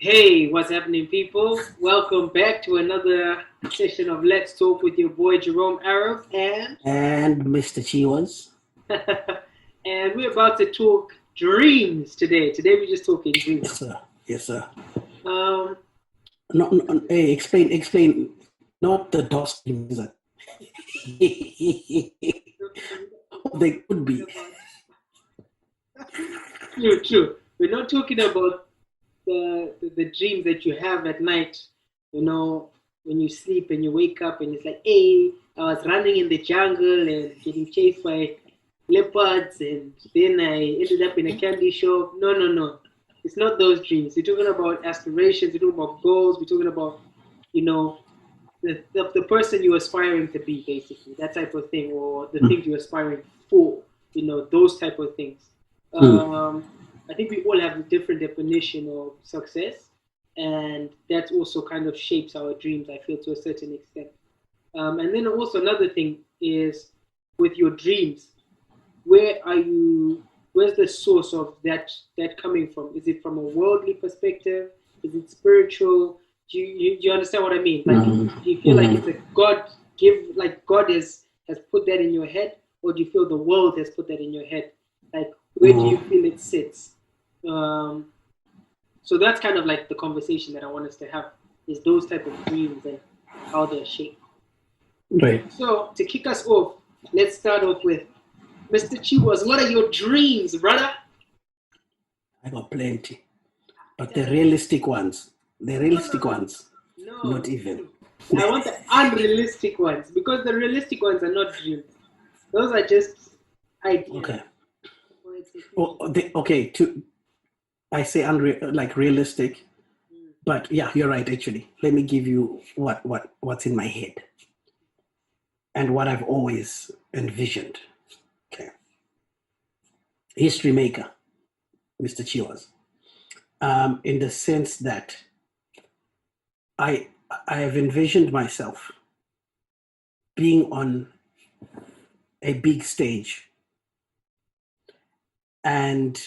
Hey, what's happening, people? Welcome back to another session of Let's Talk with your boy Jerome Arab, and And Mr. Chiwaz. and we're about to talk dreams today. Today we're just talking dreams. Yes, sir. Yes, sir. Um, No, no, hey, explain. Not the DOS dreams. They could be. true. We're not talking about the dreams that you have at night. You know, when you sleep and you wake up and it's like, hey, I was running in the jungle and getting chased by leopards, and then I ended up in a candy shop. No, no, no. It's not those dreams. We're talking about aspirations. We're talking about goals. We're talking about, you know, the person you're aspiring to be, basically, that type of thing, or the things you're aspiring for, those type of things. Mm. I think we all have a different definition of success, and that also kind of shapes our dreams, I feel, to a certain extent. And then also another thing is with your dreams, where's the source of that coming from? Is it from a worldly perspective? Is it spiritual? Do you understand what I mean? Like, do you feel like it's a God has put that in your head, or do you feel the world has put that in your head? Like, where do you feel it sits? um, so that's kind of like the conversation that I want us to have, is those type of dreams and how they're shaped. Right. So to kick us off, let's start off with Mr. Chiwaz. What are your dreams, brother? I got plenty. But the realistic ones, No, no, no, not no. even. I want the unrealistic ones, because the realistic ones are not dreams. Those are just ideas Okay. or Oh, expectations. okay. I say like realistic, but yeah, you're right. Actually, let me give you what's in my head and what I've always envisioned. Okay. History maker, Mr. Chiwaz. In the sense that I I have envisioned myself being on a big stage and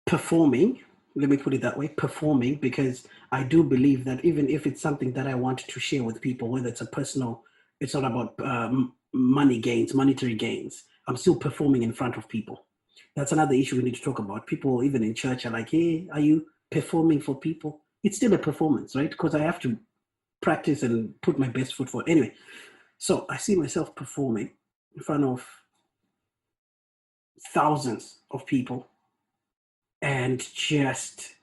performing. Let me put it that way, performing, because I do believe that even if it's something that I want to share with people, whether it's a personal, it's not about monetary gains. I'm still performing in front of people. That's another issue we need to talk about. People, even in church, are like, "Hey, are you performing for people?" It's still a performance, right? Because I have to practice and put my best foot forward. Anyway, so I see myself performing in front of thousands of people and just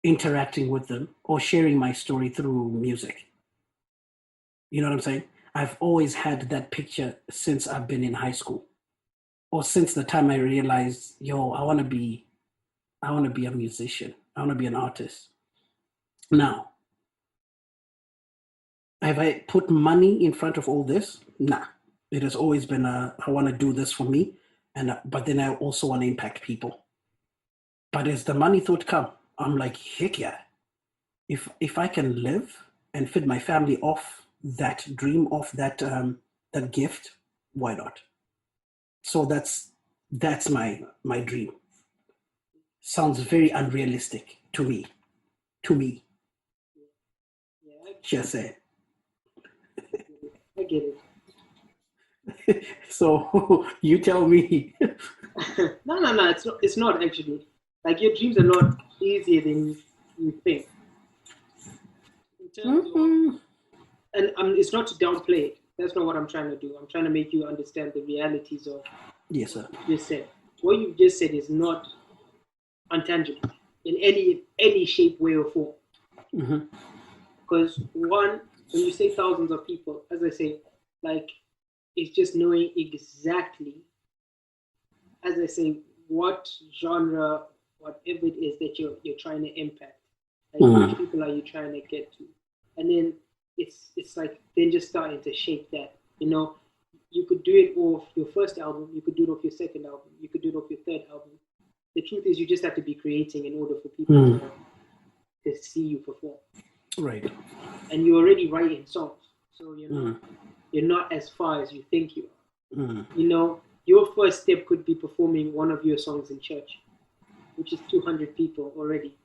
interacting with them or sharing my story through music. You know what I'm saying? I've always had that picture since I've been in high school, or since the time I realized, yo, I want to be a musician. I want to be an artist. Now, have I put money in front of all this? Nah. It has always been I want to do this for me, and but then I also want to impact people. But as the money thought come, I'm like, heck yeah. If I can live and feed my family off that dream, off that gift, why not? So that's my dream. Sounds very unrealistic to me. To me, Yeah, just say. I get it. So you tell me. No, no, no. It's not. It's not actually. Like, your dreams are not easier than you think. In terms of, Mhm. and it's not to downplay it. That's not what I'm trying to do. I'm trying to make you understand the realities of Yes, what sir. you just said. What you just said is not untangible in any shape, way, or form. Hmm. Because one, when you say thousands of people, as I say, like, it's just knowing exactly, as I say, what genre, whatever it is that you're trying to impact. Like, which Hmm. people are you trying to get to? And then it's like then just starting to shape that. You could do it off your first album, you could do it off your second album, you could do it off your third album. The truth is, you just have to be creating in order for people Hmm. to see you perform. Right. And you're already writing songs, so Hmm. you're not as far as you think you are. Hmm. Your first step could be performing one of your songs in church. which is 200 people already.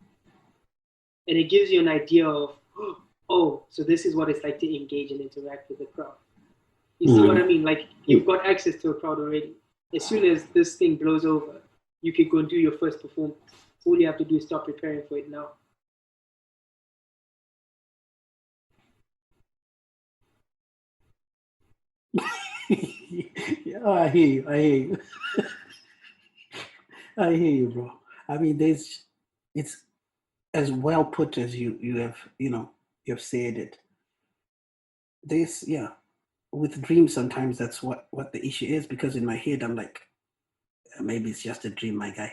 And it gives you an idea of, oh, so this is what it's like to engage and interact with the crowd. You see what I mean? Like, you've got access to a crowd already. As soon as this thing blows over, you can go and do your first performance. All you have to do is start preparing for it now. Yeah, I hear you. I hear you. I hear you, bro. I mean, it's as well put as you have, you've said it. Yeah, with dreams, sometimes that's what the issue is, because in my head, I'm like, maybe it's just a dream, my guy.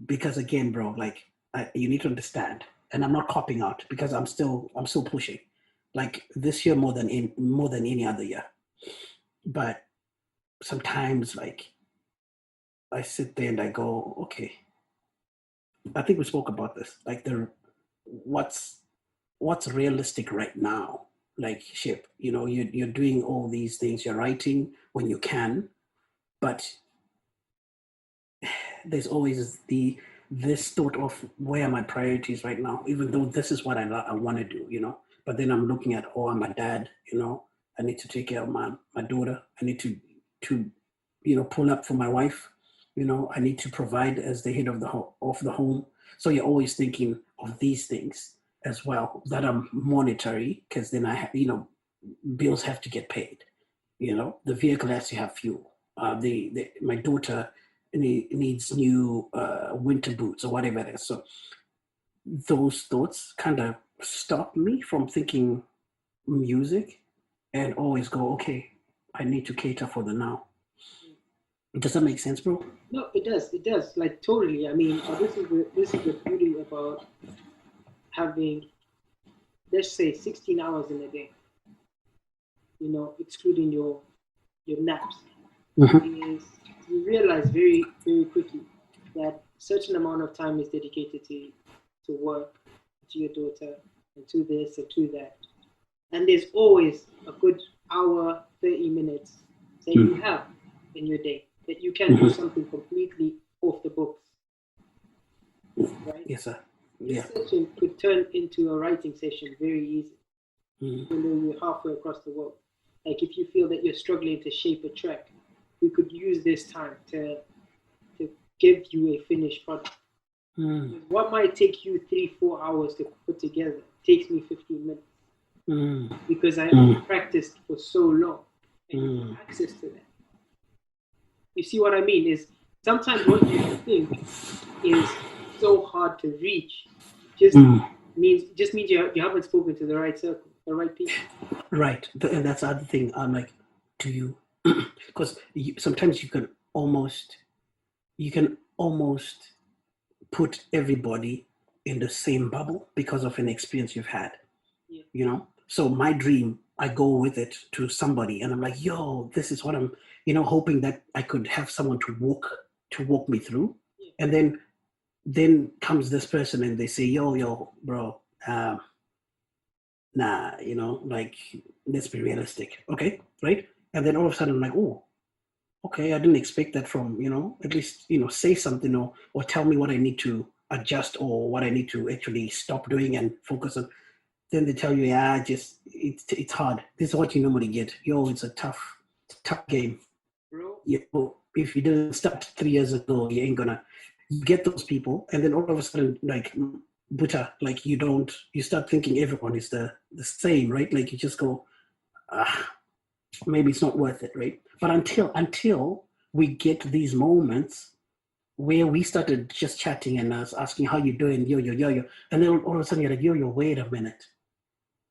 Because again, bro, like, you need to understand, and I'm not copping out because I'm still pushing, like this year more than any other year. But sometimes, like, I sit there and I go, okay, I think we spoke about this, like what's realistic right now. Like, ship, you're doing all these things, you're writing when you can, but there's always this thought of, where are my priorities right now, even though this is what I want to do, but then I'm looking at, oh, I'm a dad, I need to take care of my daughter, I need to pull up for my wife, I need to provide as the head of the home. So you're always thinking of these things as well that are monetary, because then I have, bills have to get paid, the vehicle has to have fuel, my daughter needs new winter boots or whatever it is. So those thoughts kind of stop me from thinking music, and always go, okay, I need to cater for the now. Does that make sense, bro? No, it does. It does. Like, totally. I mean, this is the beauty about having, let's say, 16 hours in a day. Excluding your naps. Mm-hmm. Is you realize very very quickly that certain amount of time is dedicated to work, to your daughter, and to this and to that. And there's always a good hour, 30 minutes that you have in your day that you can do something completely off the books, right? Yes, sir. This Yeah. session could turn into a writing session very easy, Mm. even though you're halfway across the world. Like, if you feel that you're struggling to shape a track, we could use this time to give you a finished product. Mm. What might take you 3-4 hours to put together takes me 15 minutes. Mm. Because I practiced for so long and you have access to that. You see what I mean? Is sometimes what you think is so hard to reach means you haven't spoken to the right circle, the right people. Right, and that's the other thing. I'm like, do you? Because sometimes you can almost put everybody in the same bubble because of an experience you've had. Yeah. So my dream, I go with it to somebody, and I'm like, yo, this is what I'm, hoping that I could have someone to walk me through. Yeah. And then comes this person and they say, yo, bro, nah, like, let's be realistic, okay, right? And then all of a sudden I'm like, oh, okay, I didn't expect that from, at least, say something, or tell me what I need to adjust, or what I need to actually stop doing and focus on. Then they tell you, yeah, just it's hard. This is what you normally get. Yo, it's a tough game. Bro. If you didn't start 3 years ago, you ain't gonna. You get those people, and then all of a sudden, like, buta, like, you start thinking everyone is the same, right? Like, you just go, maybe it's not worth it, right? But until we get these moments where we started just chatting and us asking how you doing, yo, and then all of a sudden you're like, yo, wait a minute.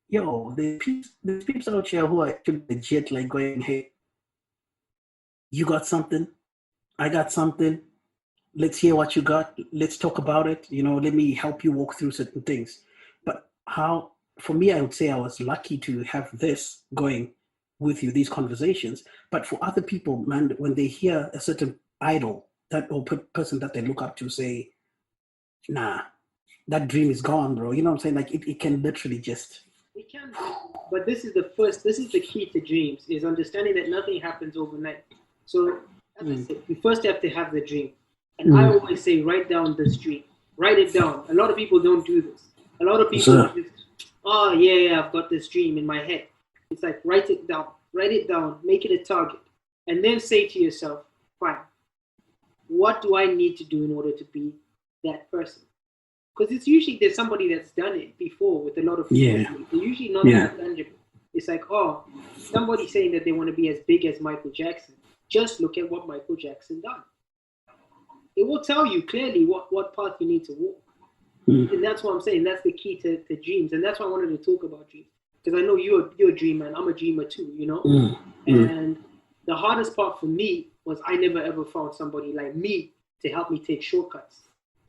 Yo, there's people out here who are actually legit, like, going, hey, you got something, I got something, let's hear what you got, let's talk about it, let me help you walk through certain things. But for me, I would say I was lucky to have this going with you, these conversations. But for other people, man, when they hear a certain idol or person that they look up to say, nah, that dream is gone, bro, you know what I'm saying? Like, it can literally just... It can, but this is the key to dreams, is understanding that nothing happens overnight. So, as I said, you first have to have the dream. And I always say, write down this dream. Write it down. A lot of people don't do this. A lot of people just, oh yeah, I've got this dream in my head. It's like write it down. Write it down. Make it a target, and then say to yourself, fine, what do I need to do in order to be that person? Because it's usually there's somebody that's done it before with a lot of people. Yeah. They're usually not that tangible. It's like, oh, somebody saying that they want to be as big as Michael Jackson. Just look at what Michael Jackson done. It will tell you clearly what path you need to walk. And that's what I'm saying. That's the key to dreams. And that's why I wanted to talk about dreams. Because I know you're a dreamer and I'm a dreamer too, you know? And the hardest part for me was I never ever found somebody like me to help me take shortcuts.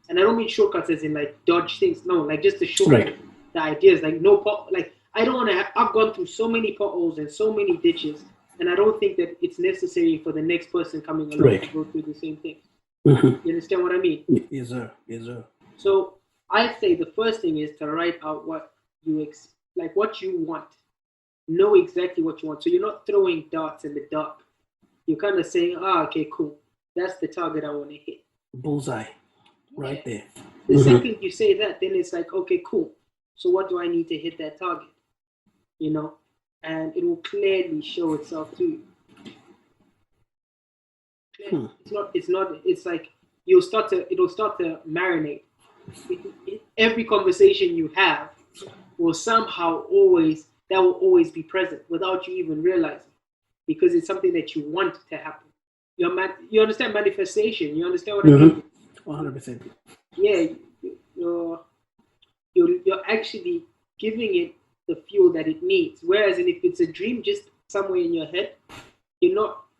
And I don't mean shortcuts as in like dodge things. No, like just the shortcut, the ideas. Like no pot. Like I don't want to. I've gone through so many potholes and so many ditches, and I don't think that it's necessary for the next person coming along to go through the same thing. You understand what I mean? Yes, sir. Yes, sir. So I say the first thing is to write out what you like, what you want. Know exactly what you want. So you're not throwing darts in the dark. You're kind of saying, okay, cool. That's the target I want to hit. Bullseye. Right there. The second you say that, then it's like, okay, cool. So what do I need to hit that target? You know, and it will clearly show itself to you. It's like it'll start to marinate. Every conversation you have will somehow that will always be present without you even realizing, because it's something that you want to happen. You understand manifestation? You understand what I mean? 100%. Yeah, you're actually giving it the fuel that it needs. Whereas if it's a dream just somewhere in your head,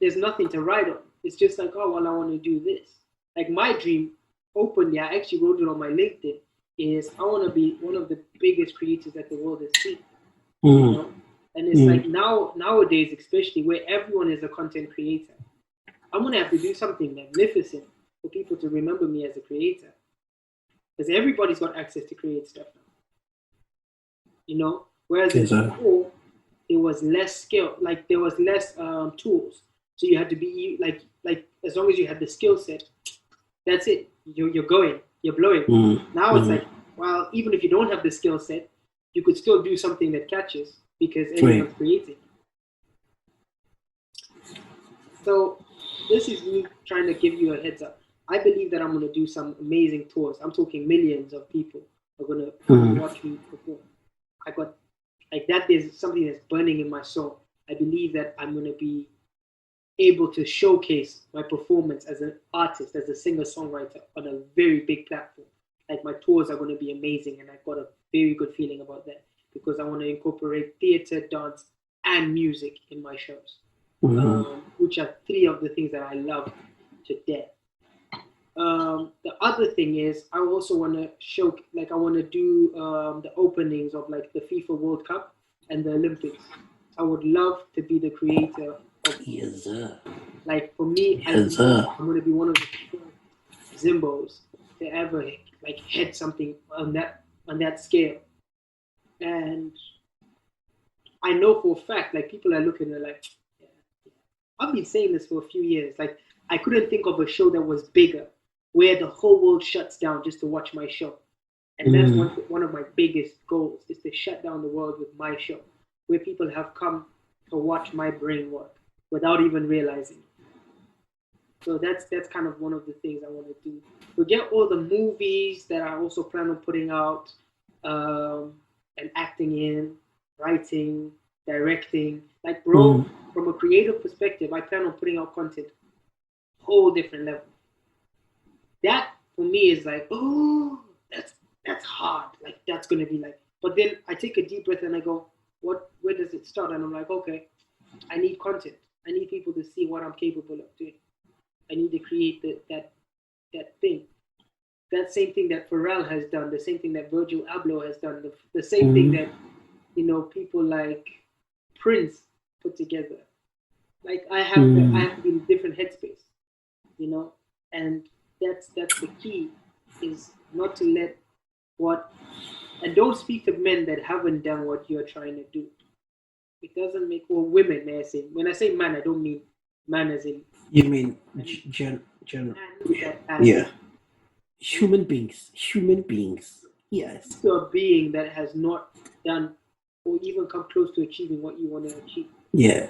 there's nothing to write on. It's just like, oh, well, I want to do this. Like my dream openly, I actually wrote it on my LinkedIn, is I want to be one of the biggest creators that the world has seen. You know? And it's like nowadays, especially where everyone is a content creator, I'm going to have to do something magnificent for people to remember me as a creator. Because everybody's got access to create stuff now. You know? Whereas before, there was less skill, like there was less tools. So you had to be like as long as you had the skill set, that's it. You're going, you're blowing. Now it's like, well, even if you don't have the skill set, you could still do something that catches because everyone's creating. So this is me trying to give you a heads up. I believe that I'm going to do some amazing tours. I'm talking millions of people are going to watch me perform. I got like that. There's something that's burning in my soul. I believe that I'm going to be able to showcase my performance as an artist, as a singer-songwriter on a very big platform. Like my tours are going to be amazing, and I've got a very good feeling about that because I want to incorporate theater, dance, and music in my shows, which are three of the things that I love to death. The other thing is I also want to I want to do the openings of like the FIFA World Cup and the Olympics. I would love to be the creator of, like for me, I'm going to be one of the first Zimbos to ever like hit something on that scale. And I know for a fact, like people are looking at like, I've been saying this for a few years. Like I couldn't think of a show that was bigger, where the whole world shuts down just to watch my show. And that's one of my biggest goals, is to shut down the world with my show, where people have come to watch my brain work without even realizing it. So that's kind of one of the things I want to do. We get all the movies that I also plan on putting out, and acting in, writing, directing. Like, bro, from a creative perspective, I plan on putting out content whole different level. That for me is like, oh, that's hard. Like that's gonna be like. But then I take a deep breath and I go, where does it start? And I'm like, okay, I need content. I need people to see what I'm capable of doing. I need to create that thing. That same thing that Pharrell has done, the same thing that Virgil Abloh has done, the same thing that, people like Prince put together. Like I have to be in a different headspace, and that's the key, is not to let and don't speak to men that haven't done what you're trying to do. It doesn't make, or women, may I say. When I say man, I don't mean Man as in You mean man that has yeah, human beings, yes, to a being that has not done or even come close to achieving what you want to achieve. yeah.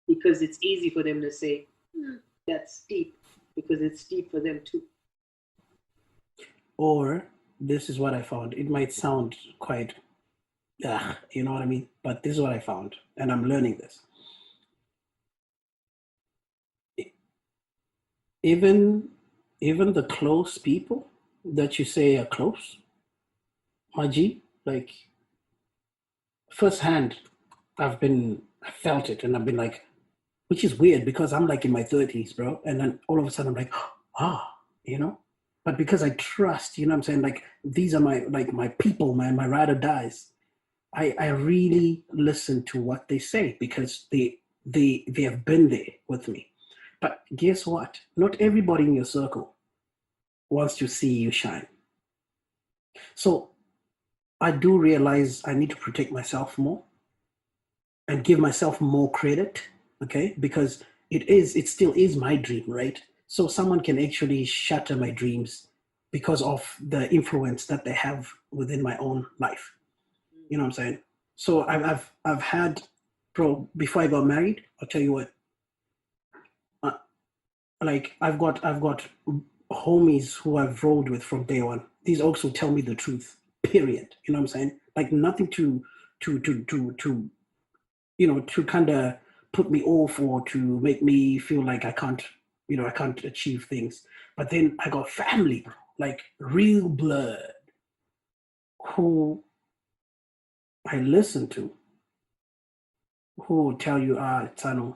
Because it's easy for them to say, that's steep, because it's steep for them too. Or this is what I found. It might sound quite, you know what I mean? But this is what I found, and I'm learning this. Even even the close people that you say are close, Maji, like firsthand, I felt it, and I've been like, which is weird because I'm like in my 30s, bro, and then all of a sudden I'm like, ah, you know. But because I trust, you know what I'm saying, like these are my people, man, my ride or dies. I really listen to what they say because they have been there with me. But guess what? Not everybody in your circle wants to see you shine. So I do realize I need to protect myself more and give myself more credit, okay? Because it still is my dream, right? So someone can actually shatter my dreams because of the influence that they have within my own life. You know what I'm saying? So I've had, bro. Before I got married, I'll tell you what. Uh, like I've got homies who I've rolled with from day one. These also tell me the truth. Period. You know what I'm saying? Like nothing to to kind of put me off or to make me feel like I can't achieve things. But then I got family, bro, like real blood, who I listen to, who will tell you, Tano,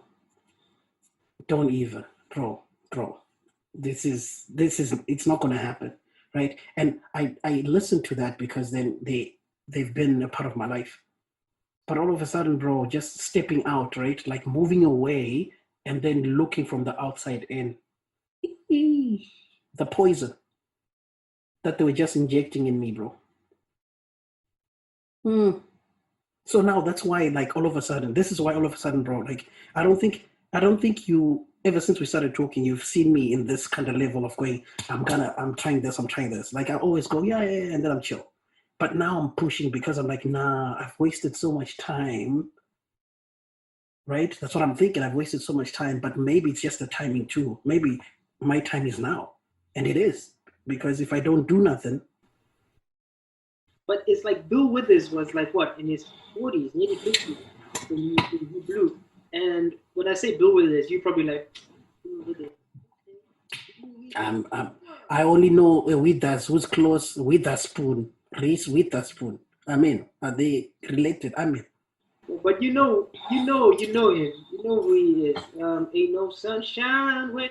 don't even, bro. This is it's not gonna happen, right? And I listen to that because then they've been a part of my life. But all of a sudden, bro, just stepping out, right? Like moving away and then looking from the outside in. The poison that they were just injecting in me, bro. Hmm. So now that's why, like, all of a sudden, this is why all of a sudden, bro, like, I don't think you, ever since we started talking, you've seen me in this kind of level of going, I'm trying this, I'm trying this. Like, I always go, yeah, yeah, yeah, and then I'm chill. But now I'm pushing because I'm like, nah, I've wasted so much time, right? That's what I'm thinking. I've wasted so much time, but maybe it's just the timing too. Maybe my time is now. And it is. Because if I don't do nothing, But it's like Bill Withers was like what in his 40s, nearly 50s when he blew. And when I say Bill Withers, you probably like Bill Withers. Bill Withers. I'm, I'm, I only know with us who's close with a spoon. Reese with a spoon. I mean, are they related? I mean, But you know him. You know who he is. Ain't no sunshine when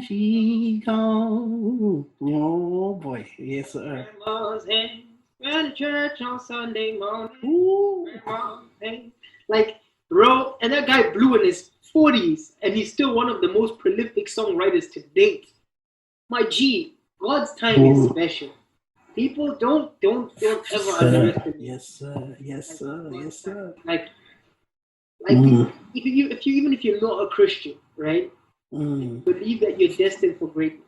she gone. Oh boy, yes sir. grandma's hands. Went to church on Sunday morning. Ooh. Grandma's hands. Like, bro, and that guy blew in his 40s, and he's still one of the most prolific songwriters to date. My G, God's time is Ooh. special. People don't ever Sir. underestimate. Yes sir. Yes Like sir. God's Yes time. sir. Like Mm. if you even if you're not a Christian, right? Mm. Believe that you're destined for greatness.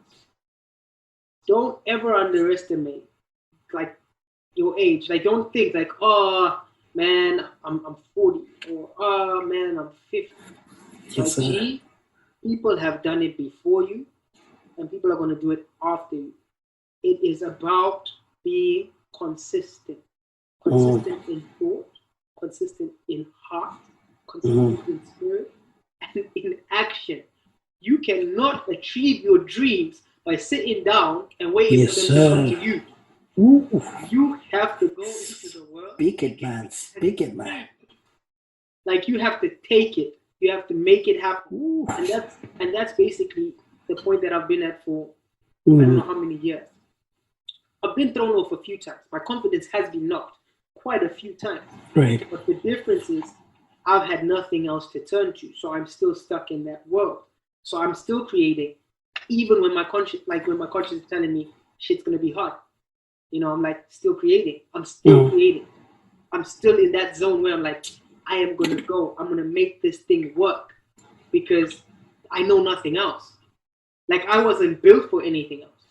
Don't ever underestimate like your age. Like don't think like, oh man, I'm 40 or oh man, I'm 50. Yes Like sir. G, people have done it before you and people are gonna do it after you. It is about being consistent. Mm. Consistent in thought, consistent in heart, Mm. consistent in spirit, and in action. You cannot achieve your dreams by sitting down and waiting for Yes them to come to sir. you. Ooh. You have to go into the world Speak it, man. and Speak it, man. take it. Like you have to take it. You have to make it happen. Ooh. And that's basically the point that I've been at for I don't know Mm. how many years. I've been thrown off a few times. My confidence has been knocked quite a few times. Right. But the difference is I've had nothing else to turn to. So I'm still stuck in that world. So I'm still creating, even when my conscience is telling me shit's gonna be hard. I'm like still creating. I'm still Mm. creating. I'm still in that zone where I'm like, I am gonna go. I'm gonna make this thing work. because I know nothing else. Like I wasn't built for anything else,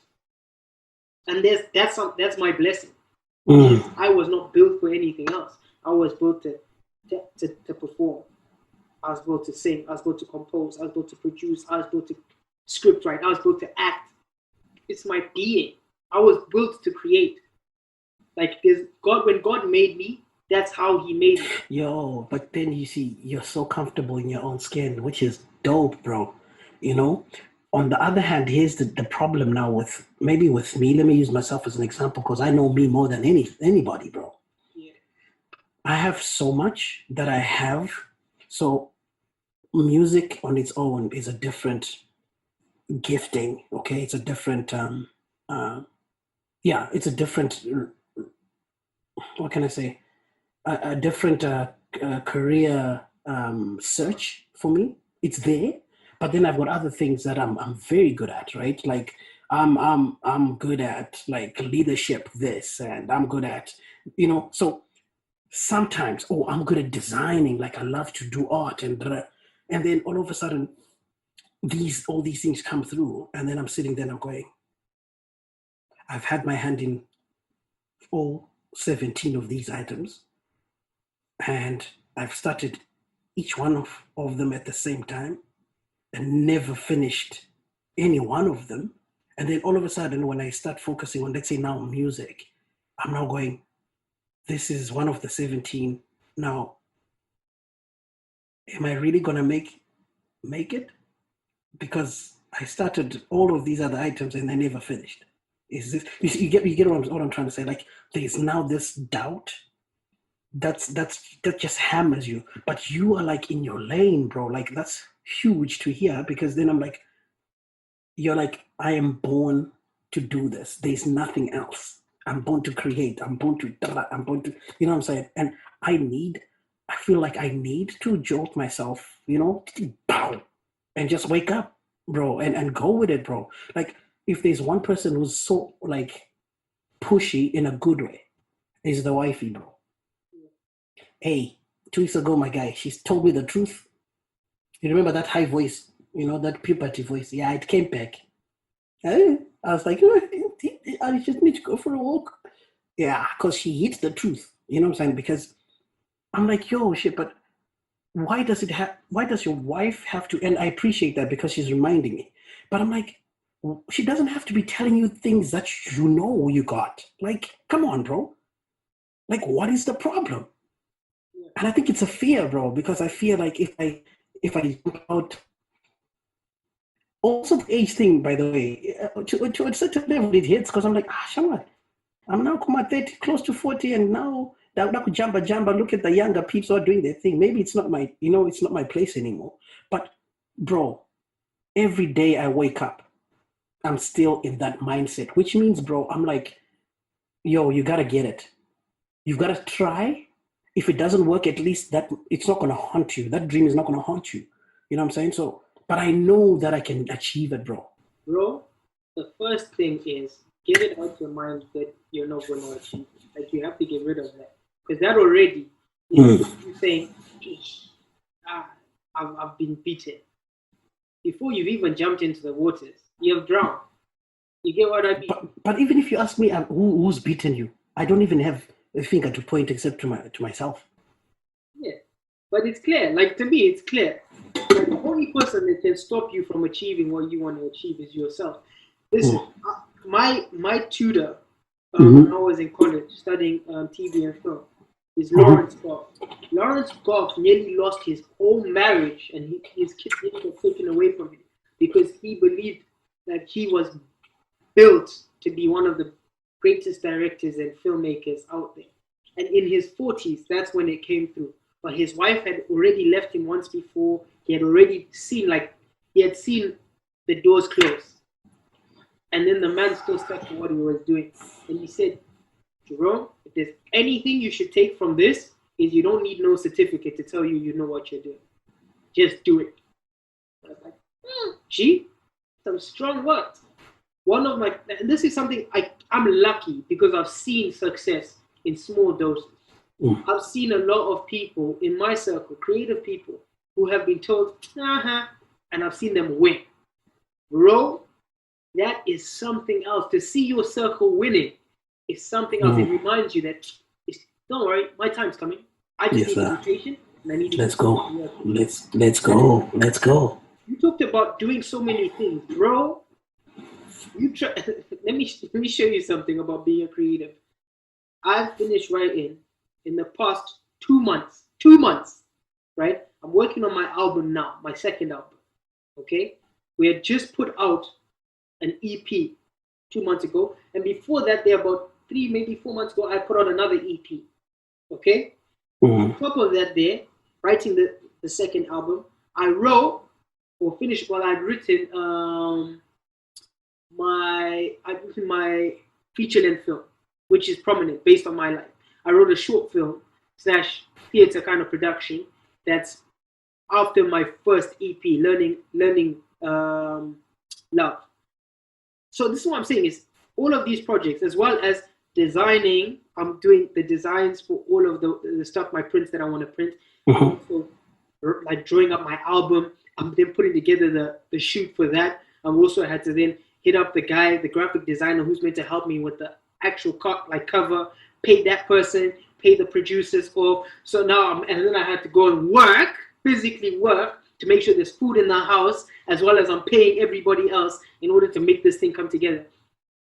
and that's my blessing. Is I was not built for anything else. I was built to perform. I was built to sing. I was built to compose. I was built to produce. I was built to script write. I was built to act. It's my being. I was built to create. Like there's God. When God made me, that's how He made me. Yo, but then you see, you're so comfortable in your own skin, which is dope, bro. You know? On the other hand, here's the problem now with maybe with me. Let me use myself as an example because I know me more than anybody, bro. Yeah. I have so much that I have. So music on its own is a different gifting. Okay, it's a different yeah, it's a different what can I say? A different career search for me. It's there, but then I've got other things that I'm very good at, right? Like I'm good at like leadership, this, and I'm good at, you know. So sometimes, oh, I'm good at designing. Like I love to do art, and then all of a sudden, all these things come through, and then I'm sitting there and I'm going, I've had my hand in all 17 of these items, and I've started each one of them at the same time and never finished any one of them. And then all of a sudden, when I start focusing on, let's say now music, I'm now going, this is one of the 17. Now, am I really gonna make it? Because I started all of these other items and I never finished. Is this you get what I'm trying to say? Like there's now this doubt that just hammers you, but you are like in your lane, bro. Like that's huge to hear because then I'm like, you're like, I am born to do this. There's nothing else. I'm born to create. I'm born to, you know what I'm saying? And I feel like I need to jolt myself, you know, pow, and just wake up, bro, and go with it, bro. Like if there's one person who's so like pushy in a good way, is the wifey, bro. Hey, 2 weeks ago, my guy, she's told me the truth. You remember that high voice, you know, that puberty voice? Yeah, it came back. I was like, I just need to go for a walk. Yeah, because she hit the truth. You know what I'm saying? Because I'm like, yo, shit, but why does your wife have to? And I appreciate that because she's reminding me. But I'm like, she doesn't have to be telling you things that you know you got. Like, come on, bro. Like, what is the problem? And I think it's a fear, bro, because I feel like if I jump out, also the age thing, by the way, to a certain level it hits because I'm like, Shaman, I'm now come at 30, close to 40, and now that jamba, look at the younger people are doing their thing. Maybe it's not my, it's not my place anymore. But bro, every day I wake up, I'm still in that mindset, which means, bro, I'm like, yo, you gotta get it. You've got to try. If it doesn't work, at least that it's not going to haunt you. That dream is not going to haunt you. You know what I'm saying? So, but I know that I can achieve it, bro. Bro, the first thing is get it out your mind that you're not going to achieve it. Like you have to get rid of that because that already is you saying, I've been beaten. Before you've even jumped into the waters, you have drowned. You get what I mean? But even if you ask me, who's beaten you? I don't even have a finger to point except to myself. Yeah, but it's clear. Like to me, it's clear. Like, the only person that can stop you from achieving what you want to achieve is yourself. Listen, my tutor when I was in college studying TV and film is Lawrence Goff. Lawrence Goff nearly lost his whole marriage and his kids nearly got taken away from him because he believed that he was built to be one of the greatest directors and filmmakers out there. And in his 40s, that's when it came through. But his wife had already left him once before. He had already seen the doors close. And then the man still stuck to what he was doing. And he said, Jerome, if there's anything you should take from this, is you don't need no certificate to tell you know what you're doing. Just do it. I was like, gee, some strong words. And this is something I'm lucky because I've seen success in small doses. I've seen a lot of people in my circle, creative people, who have been told, and I've seen them win. Bro, that is something else. To see your circle winning is something else. It reminds you that, don't worry, my time's coming. I just Yes, need sir. invitation, and I need to Let's keep go. working. Let's go. Let's go. You talked about doing so many things, bro. You try. Let me show you something about being a creative. I've finished writing in the past 2 months. 2 months, right? I'm working on my album now, my second album. Okay, we had just put out an EP 2 months ago, and before that, there about 3, maybe 4 months ago, I put out another EP. Okay, on top of that, there writing the second album, I wrote or finished. Well, I'd written my feature length film, which is prominent based on my life. I wrote a short film slash theater kind of production that's after my first EP, learning love. So this is what I'm saying is all of these projects, as well as designing. I'm doing the designs for all of the stuff, my prints that I want to print. So, like drawing up my album. I'm then putting together the shoot for that. I also had to then hit up the guy, the graphic designer who's meant to help me with the actual cover, pay that person, pay the producers off. So now, and then I had to go and work, physically work, to make sure there's food in the house, as well as I'm paying everybody else in order to make this thing come together.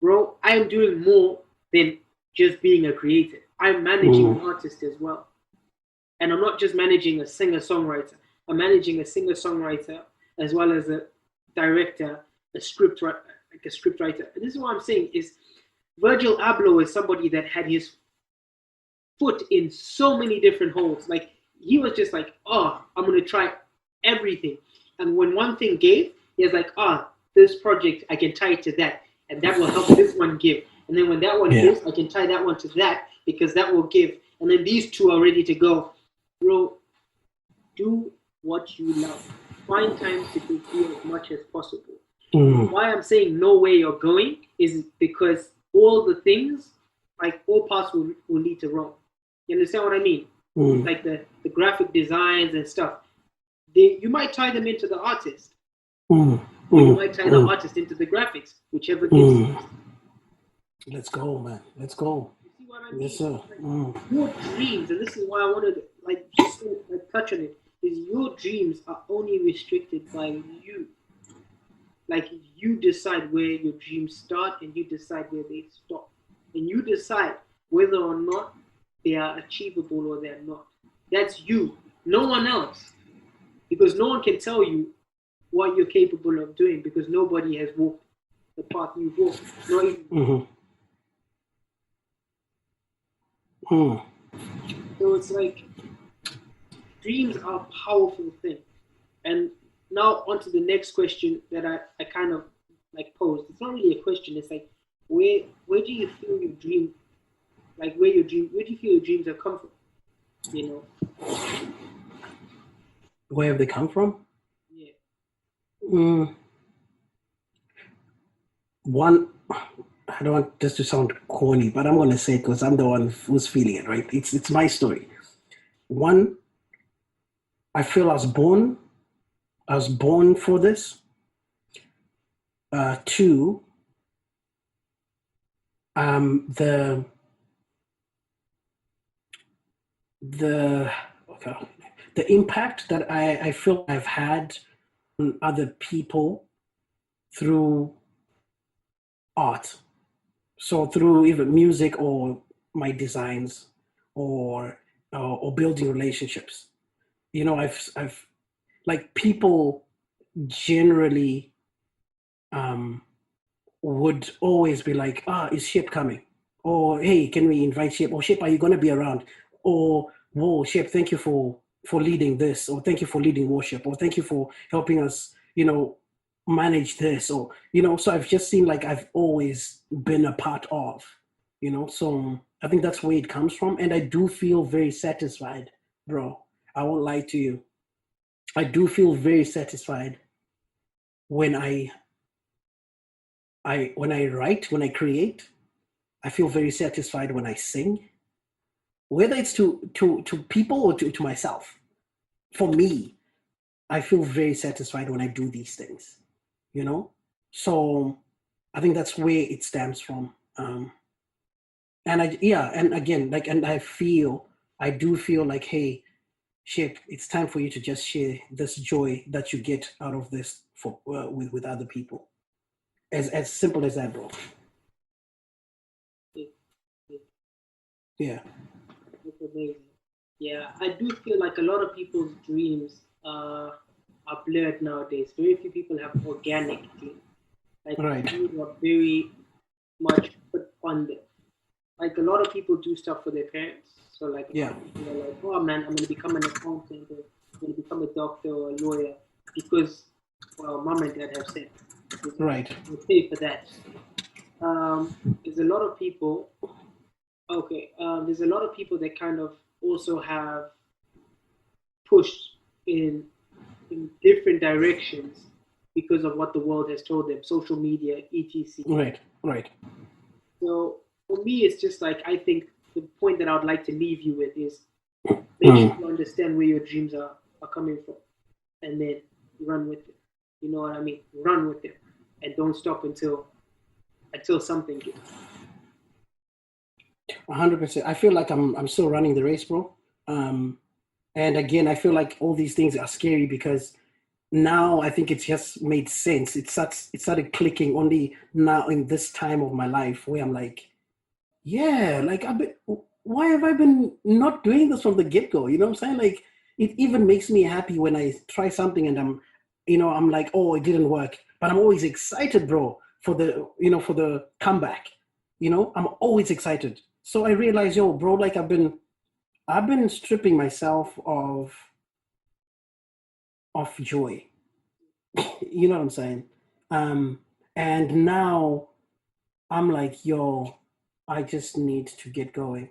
Bro, I am doing more than just being a creator. I'm managing an artist as well. And I'm not just managing a singer-songwriter. I'm managing a singer-songwriter as well as a director, a scriptwriter. And this is what I'm saying is Virgil Abloh is somebody that had his foot in so many different holes. Like he was just like, oh, I'm gonna try everything. And when one thing gave, he was like, this project I can tie it to that, and that will help this one give. And then when that one gives, I can tie that one to that because that will give. And then these two are ready to go. Bro, do what you love. Find time to fulfill as much as possible. Why I'm saying know where you're going is because all the things, like all paths will lead to Rome. You understand what I mean? Like the graphic designs and stuff. You might tie them into the artist. You might tie the artist into the graphics, whichever gives. Let's go, man. Let's go. You see what I mean? Yes, sir. Like, your dreams, and this is why I wanted to just touch on it, is your dreams are only restricted by you. Like you decide where your dreams start and you decide where they stop. And you decide whether or not they are achievable or they're not. That's you, no one else. Because no one can tell you what you're capable of doing because nobody has walked the path you've walked. Not even. So it's like dreams are a powerful thing. And now on to the next question that I kind of like posed. It's not really a question. It's like where do you feel your dream, like where do you feel your dreams have come from? You know. Where have they come from? Yeah. One, I don't want this to sound corny, but I'm going to say it because I'm the one who's feeling it, right? It's my story. One, I feel I was born for this. Two, the impact that I feel I've had on other people through art. So through even music or my designs or building relationships. You know, I've like people generally would always be like, is Shep coming? Or hey, can we invite Shep? Or Shep, are you gonna be around? Or whoa, Shep, thank you for leading this, or thank you for leading worship, or thank you for helping us, manage this, or so I've just seen like I've always been a part of, so I think that's where it comes from. And I do feel very satisfied, bro. I won't lie to you. I do feel very satisfied when I write, when I create. I feel very satisfied when I sing, whether it's to people or to myself. For me, I feel very satisfied when I do these things, you know? So I think that's where it stems from. And yeah, and again, like, and I do feel like, hey, shit, it's time for you to just share this joy that you get out of this for with other people. As simple as that, bro. It, it, Yeah. it's amazing. Yeah, I do feel like a lot of people's dreams are blurred nowadays. Very few people have organic dreams. Like Right. dreams are very much put on them. Like a lot of people do stuff for their parents. So like a lot Yeah. of people are like, oh man, I'm gonna become an accountant or I'm gonna become a doctor or a lawyer because well mom and dad have said Right. we'll pay for that. There's a lot of people okay, there's a lot of people that kind of also have pushed in different directions because of what the world has told them, social media, etc. Right. Right. So for me, it's just like I think the point that I would like to leave you with is make sure Mm. you understand where your dreams are coming from, and then run with it. You know what I mean? Run with it, and don't stop until something gives. 100%. I feel like I'm still running the race, bro. Um, and again, I feel like all these things are scary because now I think it's just made sense. It started clicking only now in this time of my life where I'm like, yeah, like why have I been not doing this from the get go? You know what I'm saying? Like it even makes me happy when I try something and I'm like, oh, it didn't work, but I'm always excited, bro, for the comeback. I'm always excited. So I realize, yo, bro, like I've been stripping myself of joy. You know what I'm saying? Um, and now I'm like, yo, I just need to get going.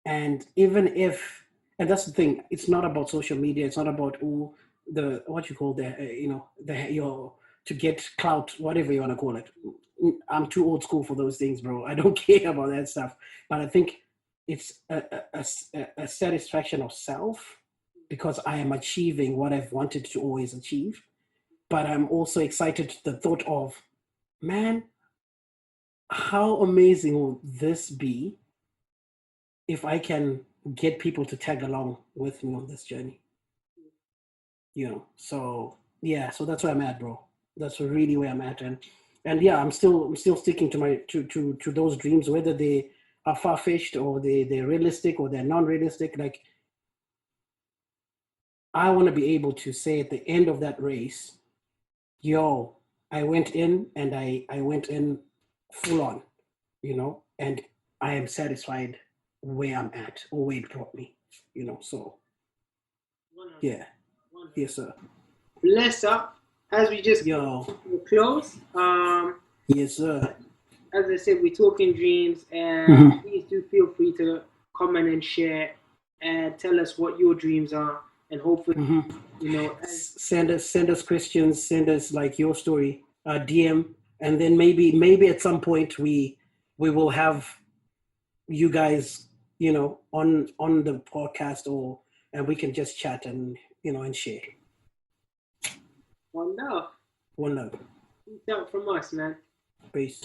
And even if, and that's the thing, it's not about social media. It's not about the what you call the your to get clout, whatever you want to call it. I'm too old school for those things, bro. I don't care about that stuff. But I think it's a satisfaction of self because I am achieving what I've wanted to always achieve. But I'm also excited to the thought of, man, how amazing will this be if I can get people to tag along with me on this journey, So yeah, so that's where I'm at, bro. That's really where I'm at, and yeah, I'm still sticking to my to those dreams, whether they are far fetched or they're realistic or they're non-realistic. Like I want to be able to say at the end of that race, yo, I went in and I went in full on, and I am satisfied where I'm at or where it brought me, So 100, yeah, 100. yes, sir. Bless up as we just Yo, close. yes, sir. As I said, we're talking dreams, and Mhm. please do feel free to comment and share and tell us what your dreams are, and hopefully, Mhm. as Send us questions, send us like your story, DM, and then maybe at some point we will have you guys, on the podcast, or and we can just chat and share. one love. One love. Peace out from us, man. Peace.